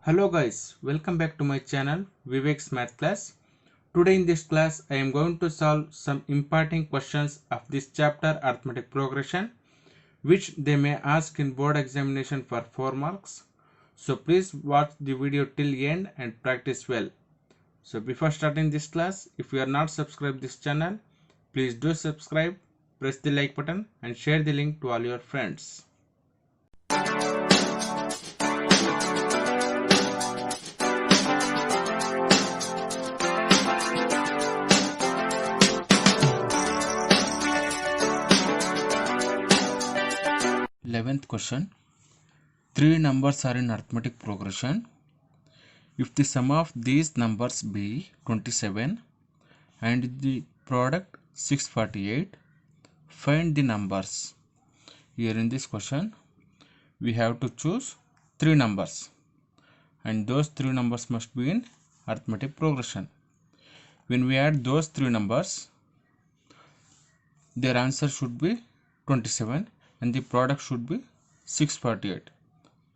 Hello guys, welcome back to my channel Vivek's Math Class. Today in this class I am going to solve some important questions of this chapter arithmetic progression which they may ask in board examination for 4 marks. So please watch the video till end and practice well. So before starting this class, if you are not subscribed this channel, please do subscribe, press the like button and share the link to all your friends. 11th question. Three numbers are in arithmetic progression. If the sum of these numbers be 27 and the product 648, find the numbers. Here in this question, we have to choose three numbers and those three numbers must be in arithmetic progression. When we add those three numbers, their answer should be 27 and the product should be 648.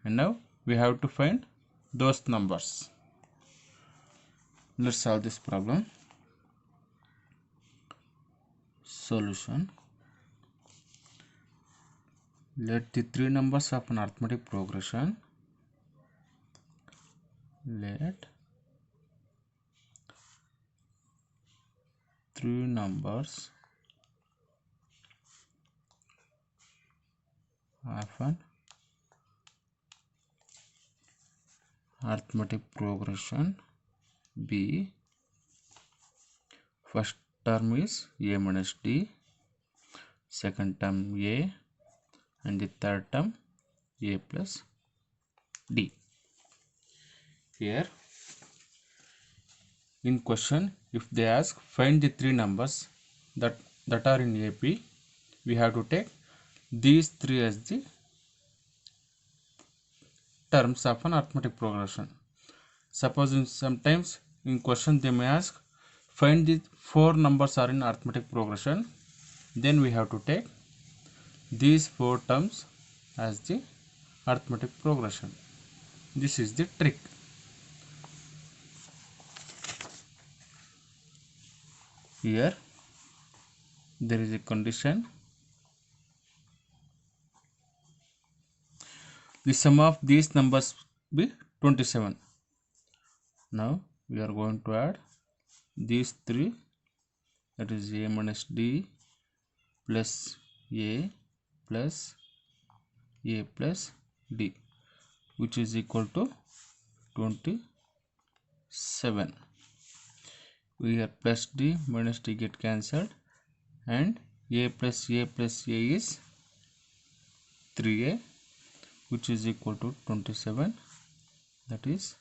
And now we have to find those numbers. Let's solve this problem. Solution. Let the three numbers of an arithmetic progression. Let three numbers of an arithmetic progression be, first term is a minus d, second term a, and the third term a plus d. Here in question, if they ask find the three numbers that are in AP, we have to take these three as the terms of an arithmetic progression. Suppose sometimes in question they may ask find the four numbers are in arithmetic progression, then we have to take these four terms as the arithmetic progression. This is the trick. Here there is a condition. The sum of these numbers be 27. Now we are going to add these three, that is a minus d plus a plus d, which is equal to 27. We have plus d minus d get cancelled and a plus a is 3a, which is equal to 27. That is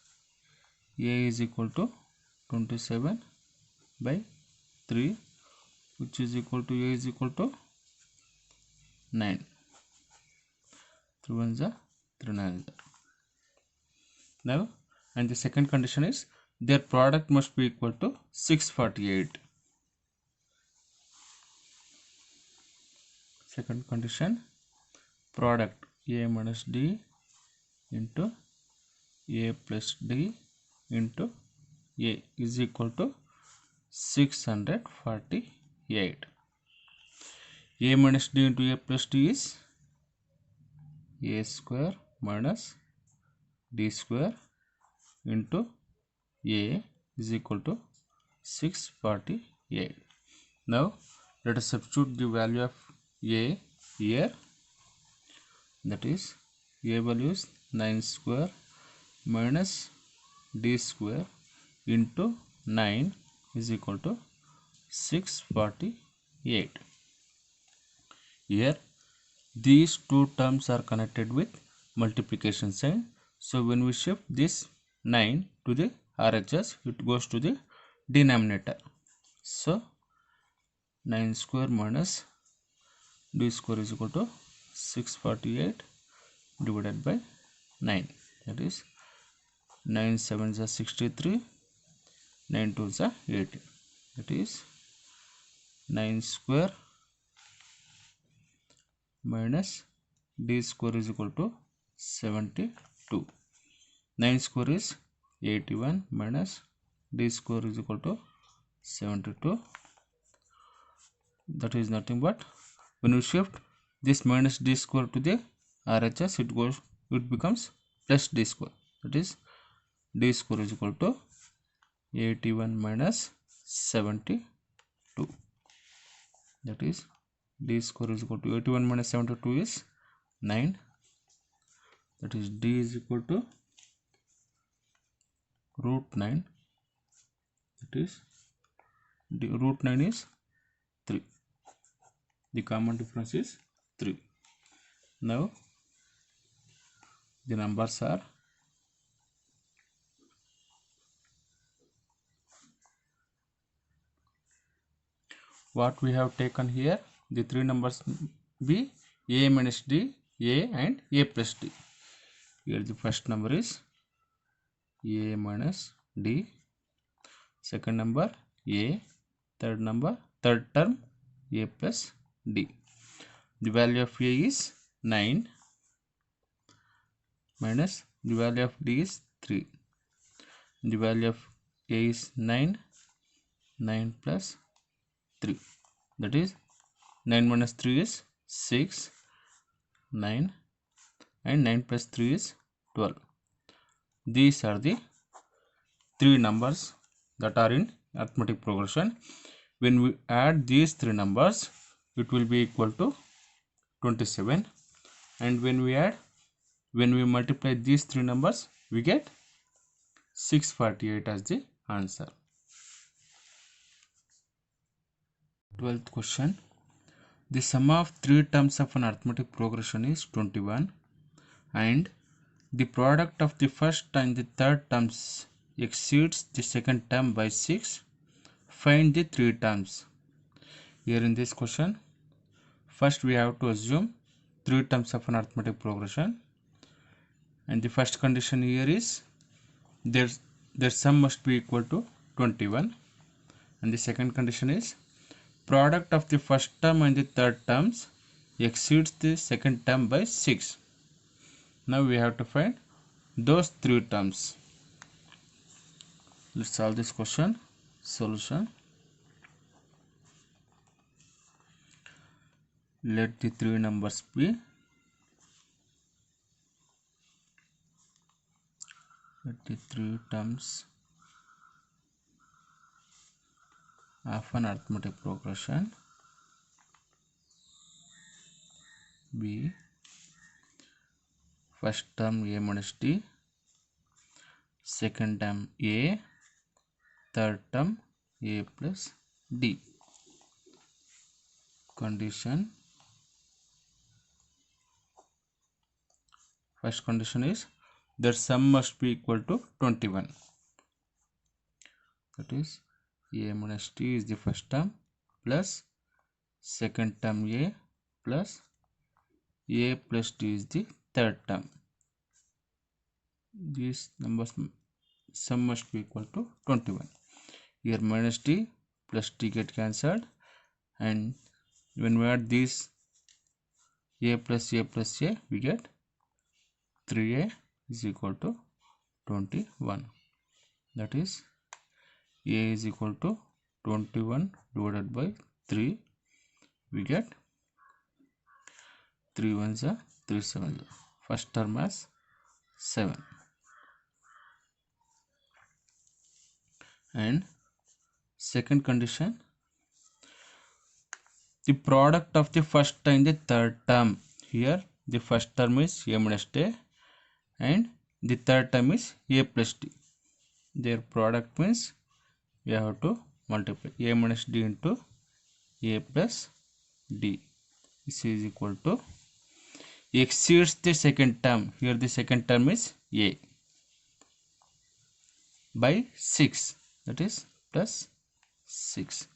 a is equal to 27 by 3, which is equal to a is equal to 9. 3 1s are 3 9s. Now, and the second condition is their product must be equal to 648. Second condition, product a minus d into a plus d into a is equal to 648. A minus d into a plus d is a square minus d square into a is equal to 648. Now let us substitute the value of a here. That is a value is 9 square minus d square into 9 is equal to 648. Here these two terms are connected with multiplication sign. So when we shift this 9 to the RHS, it goes to the denominator. So 9 square minus d square is equal to 648 divided by 9. That is 9 7s are 63, 9 2s are 18. That is 9 square minus d square is equal to 72. 9 square is 81 minus d square is equal to 72. That is nothing but when you shift this minus d square to the RHS, it becomes plus d square. That is d square is equal to 81 minus 72. That is d square is equal to 81 minus 72 is 9. That is d is equal to root 9. That is root 9 is 3. The common difference is 3. Now the numbers are what we have taken here. The three numbers be a minus d, a and a plus d. Here the first number is a minus d, second number a, third term a plus d. The value of a is 9 minus the value of d is 3. The value of a is 9 plus 3. That is 9 minus 3 is 6, 9 and 9 plus 3 is 12. These are the three numbers that are in arithmetic progression. When we add these three numbers, it will be equal to 27, and when we multiply these three numbers, we get 648 as the answer. 12th question. The sum of three terms of an arithmetic progression is 21, and the product of the first and the third terms exceeds the second term by 6. Find the three terms. Here in this question, first we have to assume three terms of an arithmetic progression, and the first condition here is their sum must be equal to 21, and the second condition is product of the first term and the third terms exceeds the second term by 6. Now we have to find those three terms. Let's solve this question. Solution. Let the three numbers be the three terms of an arithmetic progression be first term a minus d, second term a, third term a plus d. Condition. First condition is their sum must be equal to 21. That is a minus d is the first term plus second term a plus a plus d is the third term. These numbers sum must be equal to 21. Here minus d plus d get cancelled, and when we add these a plus a plus a, we get 3a is equal to 21. That is a is equal to 21 divided by 3. We get 3 ones are 3 sevens. First term as 7. And second condition, the product of the first and the third term. Here the first term is a minus d and the third term is a plus d. Their product means we have to multiply a minus d into a plus d. This is equal to exceeds the second term. Here the second term is a by 6. That is plus 6.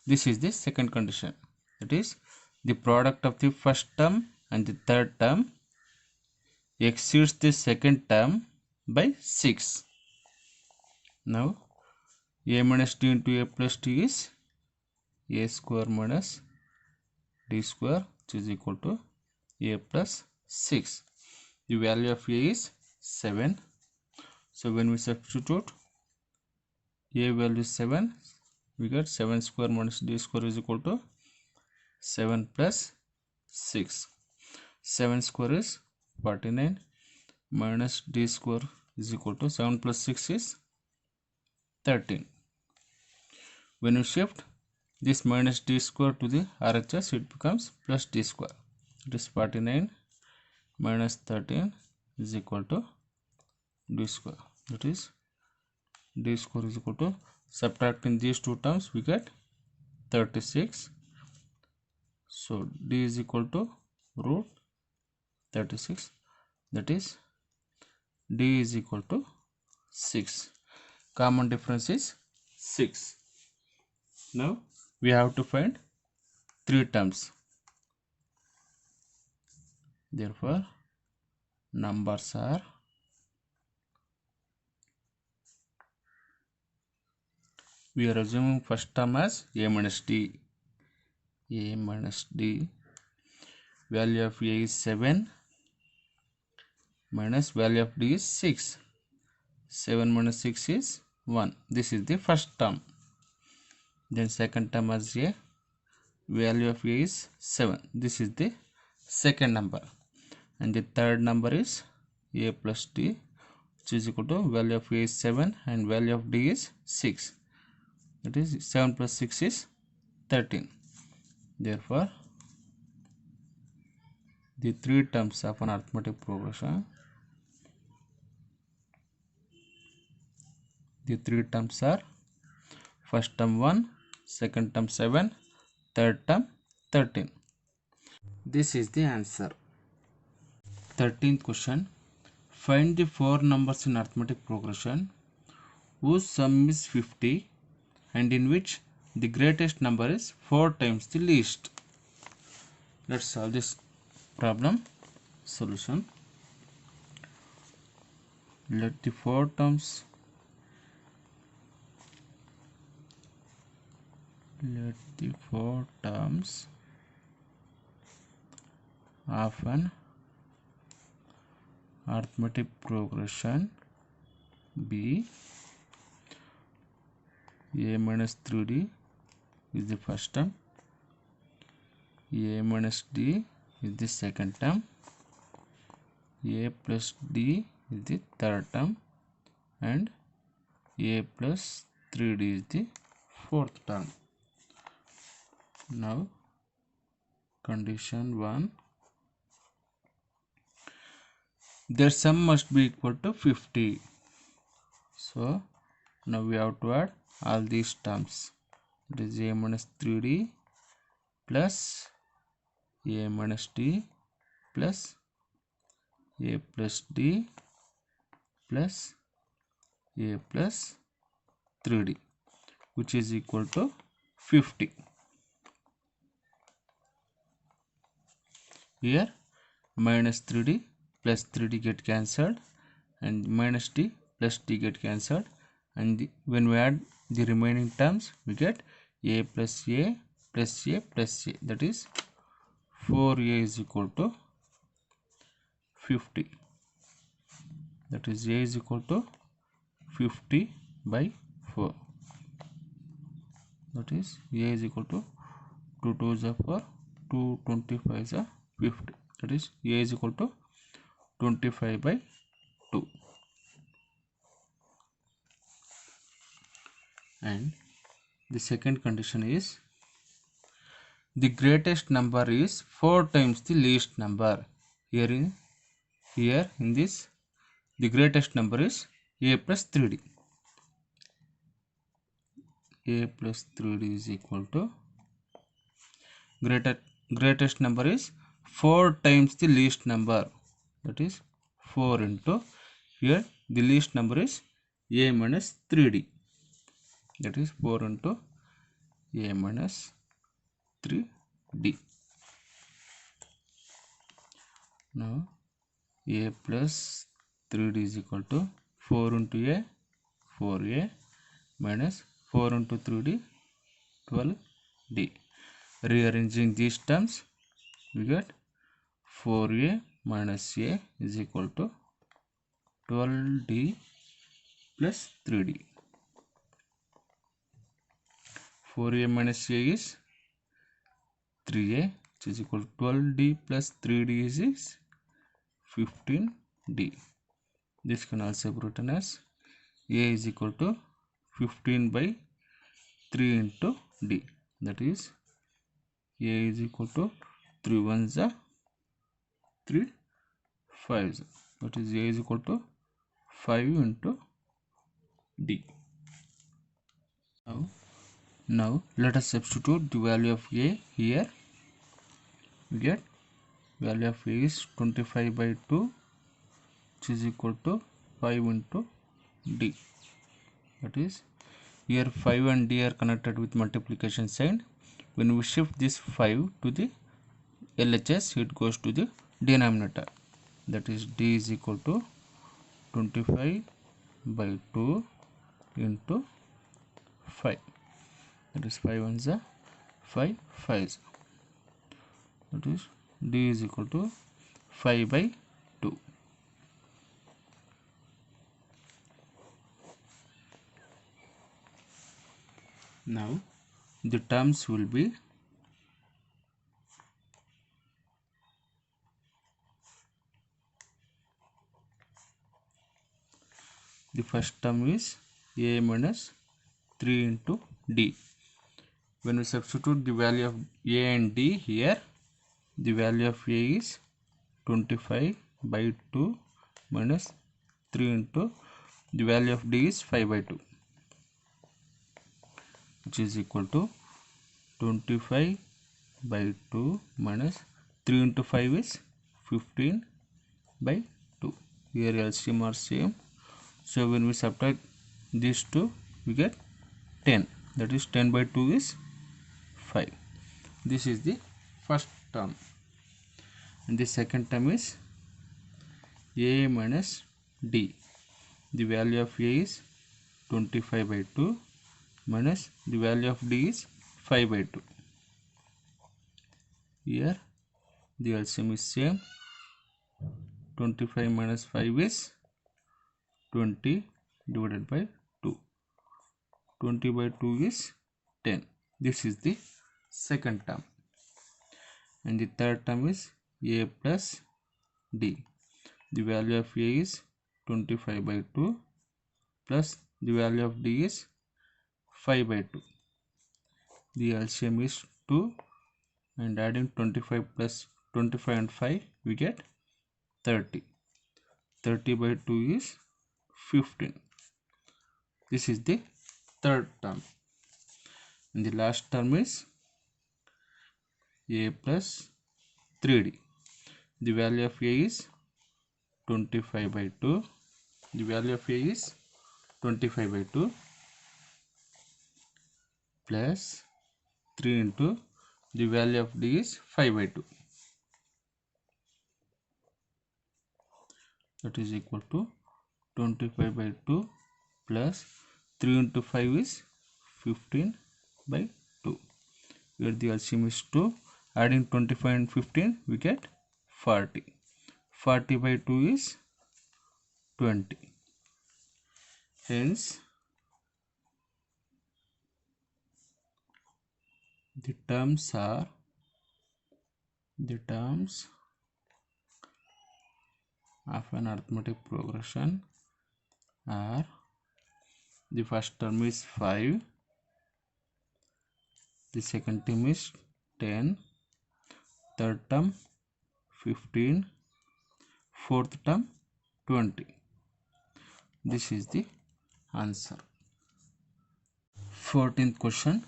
This is the second condition. That is the product of the first term and the third term exceeds the second term by 6. Now a minus d into a plus d is a square minus d square, which is equal to a plus 6. The value of a is 7. So when we substitute a value is 7, we get 7 square minus d square is equal to 7 plus 6. 7 square is 49 minus d square is equal to 7 plus 6 is 13. When you shift this minus d square to the RHS, it becomes plus d square. It is 49 minus 13 is equal to d square. That is d square is equal to, subtracting these two terms, we get 36. So d is equal to root 36. That is d is equal to 6. Common difference is 6. Now we have to find 3 terms. Therefore numbers are, we are assuming first term as a minus d. A minus d, value of a is 7 minus value of d is 6. 7 minus 6 is 1. This is the first term. Then second term as a, value of a is 7. This is the second number. And the third number is a plus d, which is equal to, value of a is 7 and value of d is 6. That is 7 plus 6 is 13. Therefore the 3 terms of an arithmetic progression, the 3 terms are, first term 1, second term 7, third term 13. This is the answer. 13th question. Find the 4 numbers in arithmetic progression whose sum is 50 and in which the greatest number is 4 times the least. Let's solve this problem. Solution. Let the 4 terms of an arithmetic progression be a minus 3d is the first term, a minus d is the second term, a plus d is the third term, and a plus 3d is the fourth term. Now condition 1, their sum must be equal to 50. So now we have to add all these terms. It is a minus 3d plus a minus d plus a plus d plus a plus 3d, which is equal to 50. Here minus 3d plus 3d get cancelled and minus d plus d get cancelled, and when we add the remaining terms, we get a plus a plus a plus a, that is 4a is equal to 50. That is a is equal to 50 by 4. That is a is equal to 2 2s are 4, 2 25s are 50. That is a is equal to 25 by 2. And the second condition is, the greatest number is 4 times the least number. Here in this, the greatest number is a plus 3d. A plus 3d is equal to, greatest number is 4 times the least number. That is 4 into, here the least number is a minus 3d. That is 4 into a minus 3d. Now a plus 3d is equal to 4 into a, 4a, minus 4 into 3d, 12d. Rearranging these terms, we get 4a minus a is equal to 12d plus 3d. 4a minus a is 3a, which is equal to 12d plus 3d is 15d. This can also be written as a is equal to 15 by 3 into d. That is a is equal to 3 ones are 3 5s. That is a is equal to 5 into d. Now let us substitute the value of a here. We get value of a is 25 by 2, which is equal to 5 into d. That is, here 5 and d are connected with multiplication sign. When we shift this 5 to the LHS, it goes to the denominator. That is, d is equal to 25 by 2 into 5. That is 5 ones are 5 5s. That is, d is equal to 5 by 2. Now the terms will be the first term is a minus 3 into d. When we substitute the value of a and d here, the value of a is 25 by 2 minus 3 into the value of d is 5 by 2, which is equal to 25 by 2 minus 3 into 5 is 15 by 2. Here LCM are same. So when we subtract these two, we get 10. That is 10 by 2 is 5. This is the first term. And the second term is a minus d. The value of a is 25 by 2 minus the value of d is 5 by 2. Here the LCM is same. 25 minus 5 is 20 divided by 2. 20 by 2 is 10. This is the second term. And the third term is a plus d. The value of a is 25 by 2 plus the value of d is 5 by 2. The LCM is 2, and adding 25 plus 25 and 5, we get 30. 30 by 2 is 15. This is the third term. And the last term is a plus 3d. The value of a is 25 by 2. The value of a is 25 by 2 plus 3 into the value of d is 5 by 2. That is equal to 25 by 2 plus 3 into 5 is 15 by 2. Here the LCM is 2. Adding 25 and 15, we get 40. 40 by 2 is 20. Hence, the terms of an arithmetic progression are: the first term is 5, the second term is 10, third term 15, fourth term 20. This is the answer. 14th question.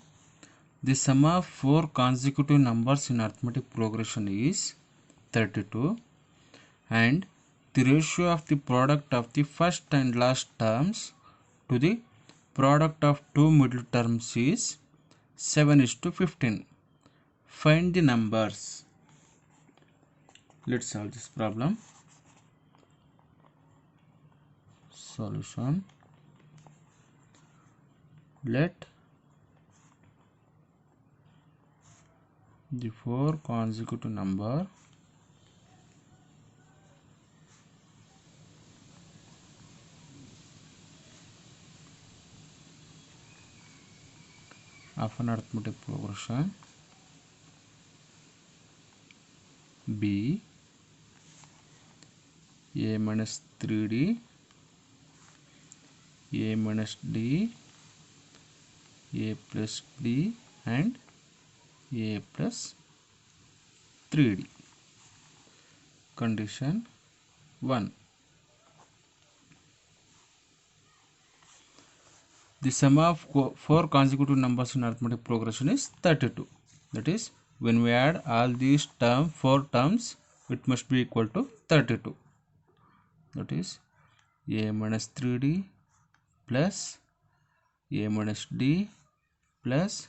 The sum of 4 consecutive numbers in arithmetic progression is 32, and the ratio of the product of the first and last terms to the product of two middle terms is 7:15. Find the numbers. Let's solve this problem. Solution. Let the 4 consecutive number of an arithmetic progression b a minus 3d a minus d a plus d and a plus 3d. Condition 1. The sum of four consecutive numbers in arithmetic progression is 32. That is, when we add all these four terms, it must be equal to 32. That is, a minus 3d plus a minus d plus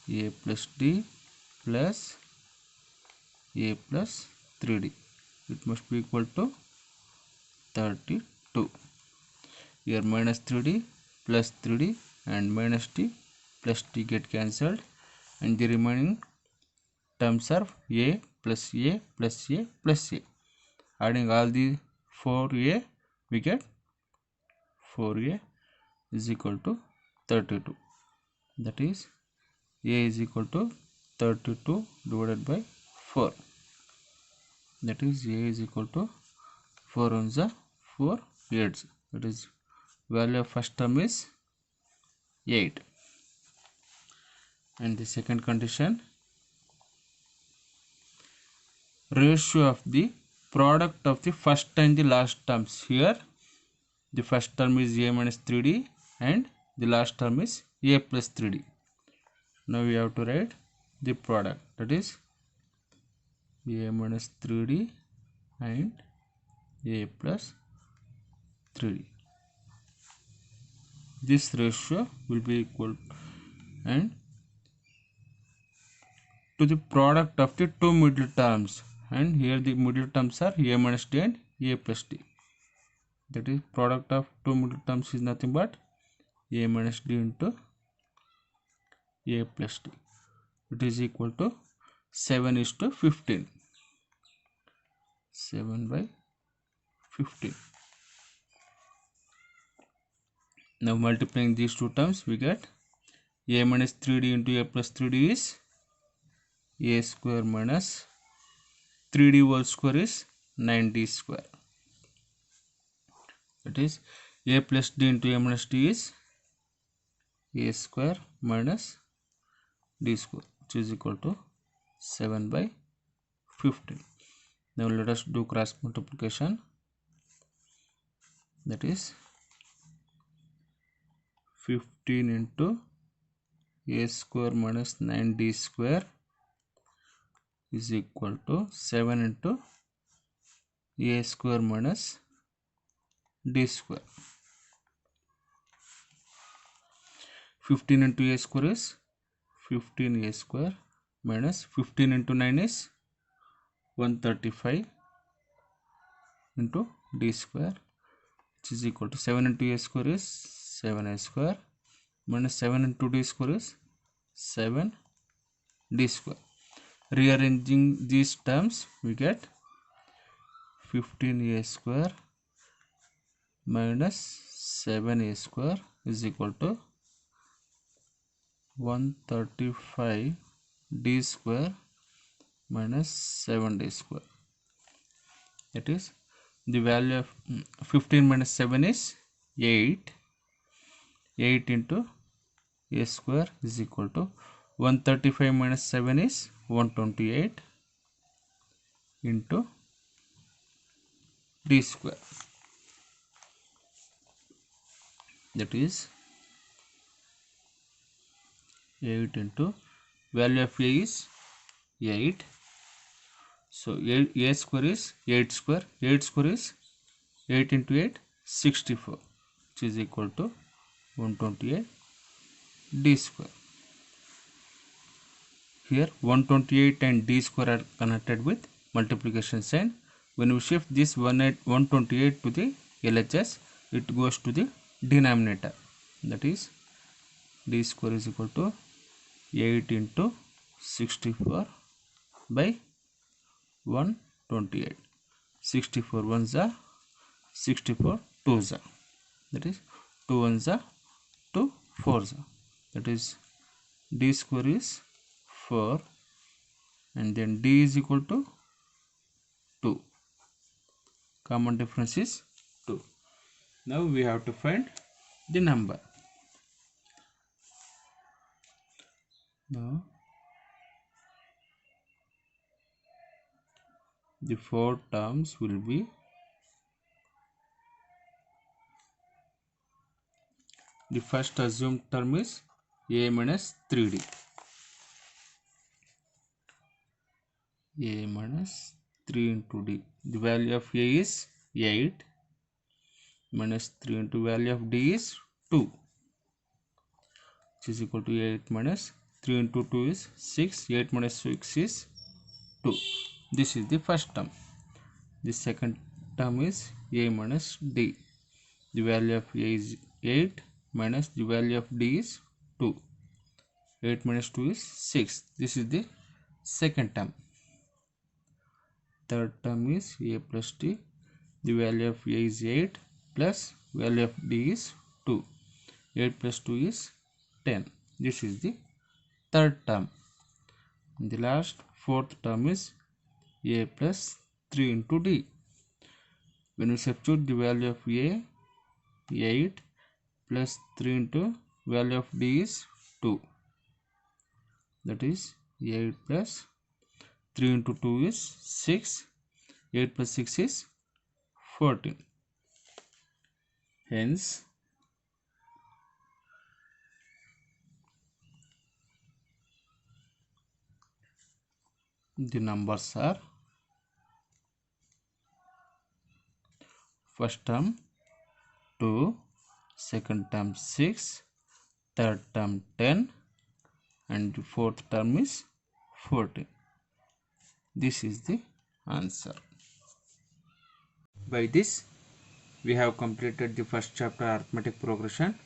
a plus d plus a plus 3d. It must be equal to 32. Here minus 3d plus 3d and minus d plus d get cancelled, and the remaining terms are a plus a plus a plus a. Adding all the 4a, we get 4a is equal to 32. That is, a is equal to 32 divided by 4. That is, a is equal to 4 ones are 4 8s. That is, value of first term is 8. And the second condition, ratio of the product of the first and the last terms. Here the first term is a minus 3d and the last term is a plus 3d. Now we have to write the product, that is a minus 3d and a plus 3d. This ratio will be equal and to the product of the two middle terms, and here the middle terms are a minus d and a plus d. That is, product of two middle terms is nothing but a minus d into a plus d. It is equal to 7:15. 7/15. Now multiplying these two terms, we get a minus 3d into a plus 3d is a square minus 3d whole square is 9d square. That is, a plus d into a minus d is a square minus d square, which is equal to 7/15. Now let us do cross multiplication. That is 15 into a square minus 9d square is equal to 7 into a square minus d square. 15 into a square is 15a square minus 15 into 9 is 135 into d square, which is equal to 7 into a square is 7a square minus 7 into d square is 7d square. Rearranging these terms, we get 15a square minus 7a square is equal to 135d square minus 7d square. That is, the value of 15 minus 7 is 8. 8 into a square is equal to 135 minus 7 is 128 into d square. That is 8 into value of a is 8. So a square is 8 square. 8 square is 8 into 8 64, which is equal to 128 d square. Here 128 and d square are connected with multiplication sign. When we shift this 128 to the LHS, it goes to the denominator. That is, d square is equal to 8 into 64 by 128. 64 ones are 64 twos are. That is, 2 ones are 2 fours are. That is d square is 4, and then d is equal to 2. Common difference is 2. Now we have to find the number. Now the 4 terms will be the first assumed term is a minus 3d. A minus 3 into d. The value of a is 8 minus 3 into value of d is 2, which is equal to 8 minus 3 into 2 is 6. 8 minus 6 is 2. This is the first term. The second term is a minus d. The value of a is 8 minus the value of d is 2. 8 minus 2 is 6. This is the second term. Third term is a plus d. The value of a is 8 plus value of d is 2. 8 plus 2 is 10. This is the third term. And the last fourth term is a plus 3 into d. When we substitute the value of a, 8 plus 3 into value of d is 2. That is 8 plus 3 into 2 is 6. 8 plus 6 is 14. Hence, the numbers are first term 2, second term 6, third term 10, and the fourth term is 14. This is the answer. By this, we have completed the first chapter arithmetic progression.